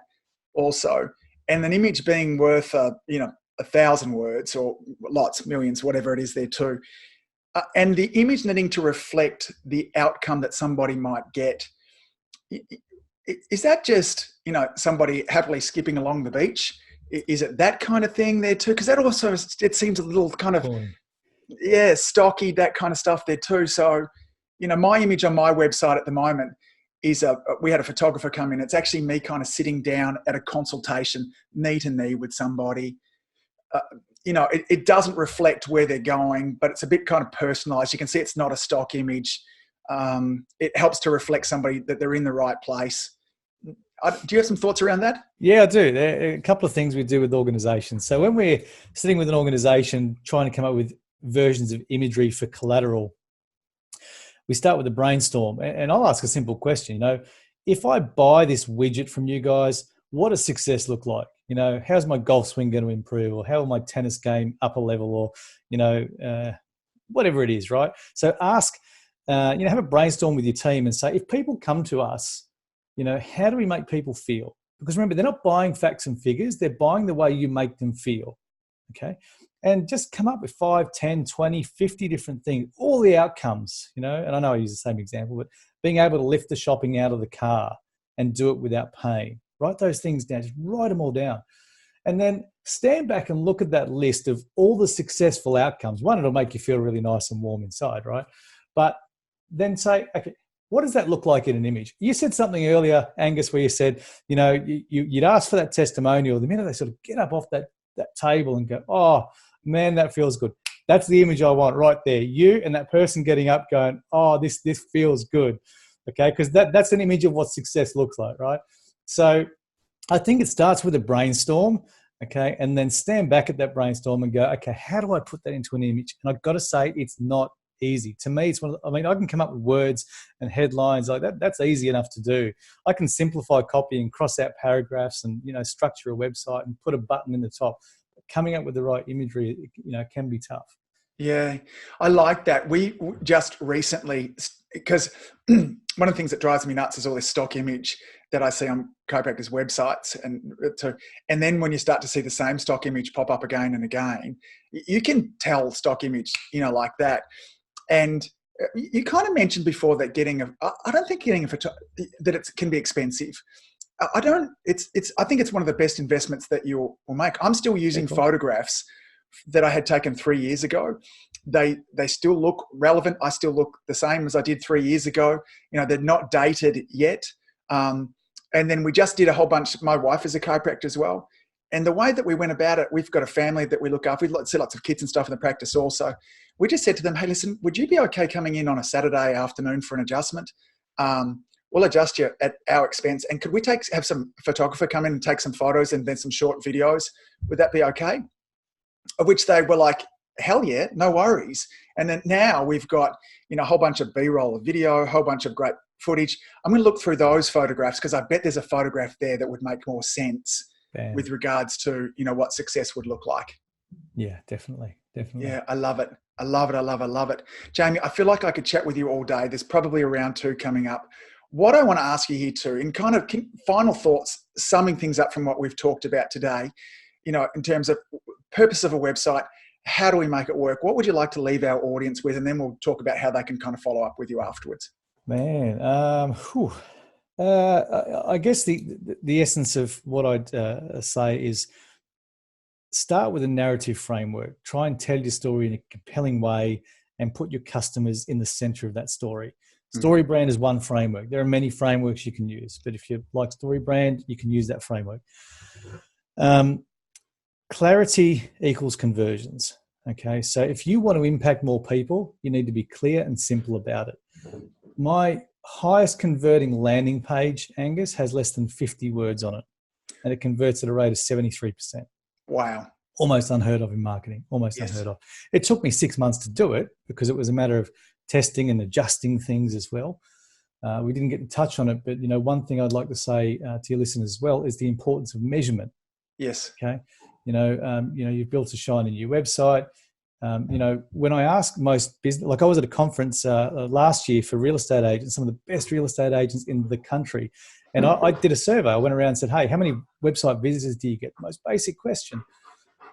also. And an image being worth, 1,000 words or lots, millions, whatever it is there too. And the image needing to reflect the outcome that somebody might get. Is that just, somebody happily skipping along the beach? Is it that kind of thing there too? Because that also, it seems a little kind of, stocky, that kind of stuff there too. So, my image on my website at the moment is we had a photographer come in. It's actually me kind of sitting down at a consultation, knee to knee with somebody. It doesn't reflect where they're going, but it's a bit kind of personalized. You can see it's not a stock image. It helps to reflect somebody that they're in the right place. Do you have some thoughts around that? Yeah, I do. There are a couple of things we do with organizations. So when we're sitting with an organization trying to come up with versions of imagery for collateral, we start with a brainstorm. And I'll ask a simple question. If I buy this widget from you guys, what does success look like? How's my golf swing going to improve? Or how will my tennis game up a level? Or, whatever it is, right? So ask, have a brainstorm with your team and say, if people come to us, how do we make people feel? Because remember, they're not buying facts and figures. They're buying the way you make them feel, okay? And just come up with 5, 10, 20, 50 different things, all the outcomes, and I know I use the same example, but being able to lift the shopping out of the car and do it without pain. Write those things down, just write them all down. And then stand back and look at that list of all the successful outcomes. One, it'll make you feel really nice and warm inside, right? But then say, okay, what does that look like in an image? You said something earlier, Angus, where you said, you'd ask for that testimonial. The minute they sort of get up off that table and go, oh, man, that feels good. That's the image I want right there. You and that person getting up going, oh, this feels good, okay? Because that's an image of what success looks like, right? So I think it starts with a brainstorm, okay? And then stand back at that brainstorm and go, okay, how do I put that into an image? And I've got to say, it's not easy. To me, it's I can come up with words and headlines like that. That's easy enough to do. I can simplify copy and cross out paragraphs and, structure a website and put a button in the top. But coming up with the right imagery, can be tough. Yeah, I like that. We just recently, because one of the things that drives me nuts is all this stock image that I see on chiropractors' websites. And then when you start to see the same stock image pop up again and again, you can tell stock image, like that. And you kind of mentioned before that I don't think getting that it can be expensive. I think it's one of the best investments that you'll make. I'm still using photographs that I had taken 3 years ago. They still look relevant. I still look the same as I did 3 years ago. They're not dated yet. And then we just did a whole bunch. My wife is a chiropractor as well. And the way that we went about it, we've got a family that we look after. We see lots of kids and stuff in the practice also. We just said to them, hey, listen, would you be okay coming in on a Saturday afternoon for an adjustment? We'll adjust you at our expense. And could we have some photographer come in and take some photos and then some short videos? Would that be okay? Of which they were like, hell yeah, no worries. And then now we've got, a whole bunch of B-roll of video, a whole bunch of great footage. I'm going to look through those photographs because I bet there's a photograph there that would make more sense with regards to, what success would look like. Yeah, definitely. Yeah, I love it. I love it. Jamie, I feel like I could chat with you all day. There's probably a round 2 coming up. What I want to ask you here too, in kind of final thoughts, summing things up from what we've talked about today, in terms of purpose of a website, how do we make it work? What would you like to leave our audience with? And then we'll talk about how they can kind of follow up with you afterwards. Man, I guess the essence of what I'd say is start with a narrative framework. Try and tell your story in a compelling way and put your customers in the center of that story. Story brand is one framework. There are many frameworks you can use, but if you like story brand, you can use that framework. Clarity equals conversions. Okay, so if you want to impact more people, you need to be clear and simple about it. My highest converting landing page, Angus, has less than 50 words on it, and it converts at a rate of 73%. Wow. Almost unheard of in marketing, unheard of. It took me 6 months to do it because it was a matter of testing and adjusting things as well. We didn't get to touch on it, but one thing I'd like to say to your listeners as well is the importance of measurement. Yes. Okay. You've built a shiny new website. When I ask most business, like I was at a conference last year for real estate agents, some of the best real estate agents in the country. And I did a survey. I went around and said, hey, how many website visitors do you get? Most basic question.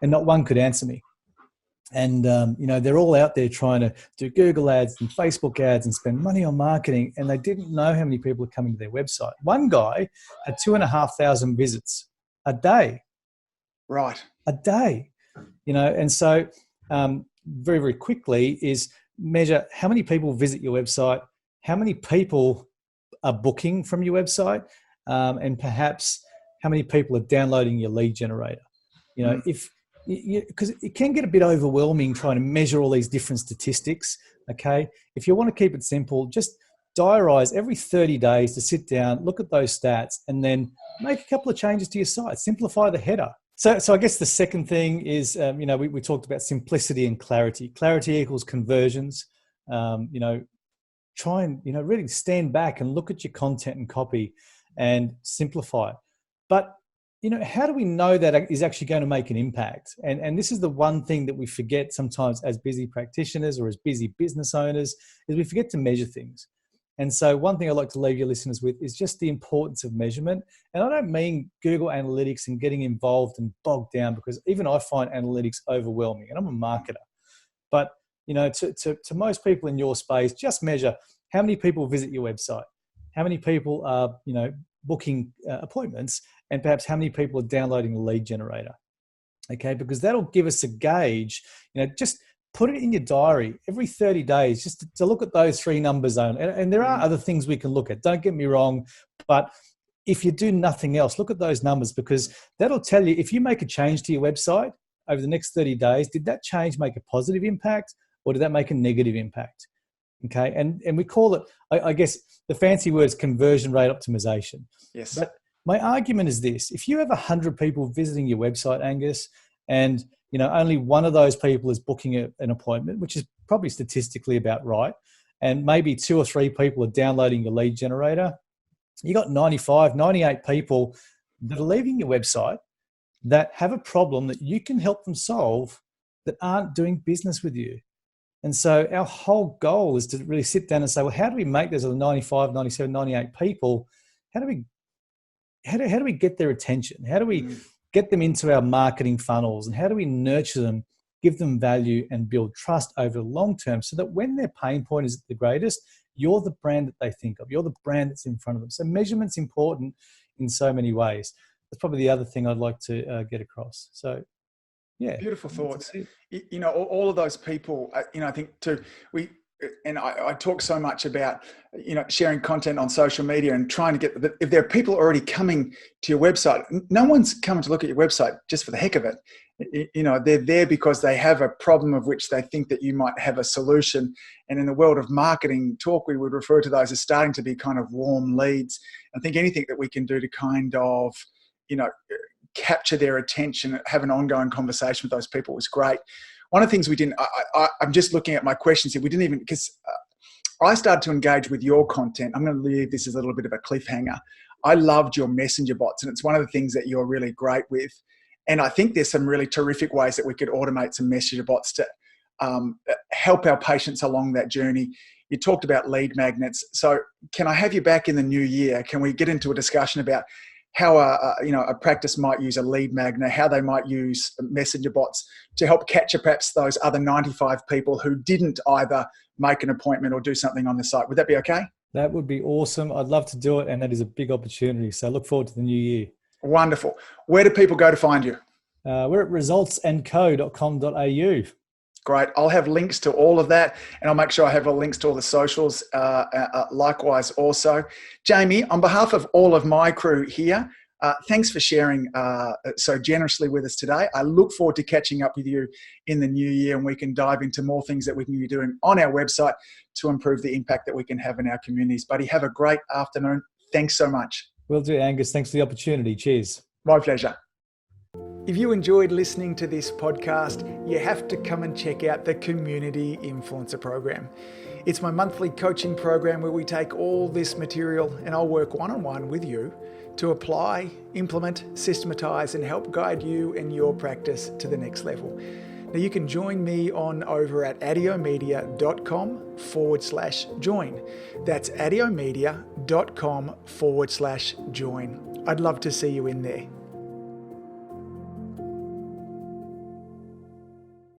And not one could answer me. And, they're all out there trying to do Google ads and Facebook ads and spend money on marketing. And they didn't know how many people are coming to their website. One guy had 2,500 visits a day. Right. A day, and so very, very quickly is measure how many people visit your website, how many people are booking from your website, and perhaps how many people are downloading your lead generator. If because it can get a bit overwhelming trying to measure all these different statistics. Okay, if you want to keep it simple, just diarize every 30 days to sit down, look at those stats, and then make a couple of changes to your site. Simplify the header. So I guess the second thing is, we talked about simplicity and clarity. Clarity equals conversions. Try and, really stand back and look at your content and copy and simplify. But, how do we know that is actually going to make an impact? And this is the one thing that we forget sometimes as busy practitioners or as busy business owners, is we forget to measure things. And so one thing I'd like to leave your listeners with is just the importance of measurement. And I don't mean Google Analytics and getting involved and bogged down, because even I find analytics overwhelming, and I'm a marketer. But, to most people in your space, just measure how many people visit your website, how many people are, booking appointments, and perhaps how many people are downloading the lead generator. Okay, because that'll give us a gauge, just put it in your diary every 30 days, just to look at those three numbers only. And there are other things we can look at, don't get me wrong, but if you do nothing else, look at those numbers, because that'll tell you if you make a change to your website over the next 30 days, did that change make a positive impact or did that make a negative impact? Okay, and we call it, I guess the fancy word is conversion rate optimization. Yes. But my argument is this: if you have 100 people visiting your website, Angus, and only one of those people is booking an appointment, which is probably statistically about right, and maybe 2 or 3 people are downloading your lead generator, you got 95, 98 people that are leaving your website that have a problem that you can help them solve that aren't doing business with you. And so our whole goal is to really sit down and say, well, how do we make those other 95, 97, 98 people, how do we get their attention? How do we get them into our marketing funnels, and how do we nurture them, give them value, and build trust over the long term, so that when their pain point is at the greatest, you're the brand that they think of. You're the brand that's in front of them. So measurement's important in so many ways. That's probably the other thing I'd like to get across. So, yeah. Beautiful thoughts. All of those people, I think too, I talk so much about, sharing content on social media and trying to get, if there are people already coming to your website, no one's coming to look at your website just for the heck of it. They're there because they have a problem of which they think that you might have a solution. And in the world of marketing talk, we would refer to those as starting to be kind of warm leads. I think anything that we can do to kind of, capture their attention, have an ongoing conversation with those people was great. One of the things we didn't, I'm just looking at my questions here. We didn't even, because I started to engage with your content. I'm going to leave this as a little bit of a cliffhanger. I loved your messenger bots, and it's one of the things that you're really great with. And I think there's some really terrific ways that we could automate some messenger bots to help our patients along that journey. You talked about lead magnets. So can I have you back in the new year? Can we get into a discussion about how a practice might use a lead magnet, how they might use messenger bots to help capture perhaps those other 95 people who didn't either make an appointment or do something on the site? Would that be okay? That would be awesome. I'd love to do it, and that is a big opportunity. So I look forward to the new year. Wonderful. Where do people go to find you? We're at resultsandco.com.au. Great. I'll have links to all of that, and I'll make sure I have links to all the socials likewise also. Jamie, on behalf of all of my crew here, thanks for sharing so generously with us today. I look forward to catching up with you in the new year, and we can dive into more things that we can be doing on our website to improve the impact that we can have in our communities. Buddy, have a great afternoon. Thanks so much. Will do, Angus. Thanks for the opportunity. Cheers. My pleasure. If you enjoyed listening to this podcast, you have to come and check out the Community Influencer Program. It's my monthly coaching program where we take all this material and I'll work one-on-one with you to apply, implement, systematize, and help guide you and your practice to the next level. Now you can join me on over at adiomedia.com/join. That's adiomedia.com/join. I'd love to see you in there.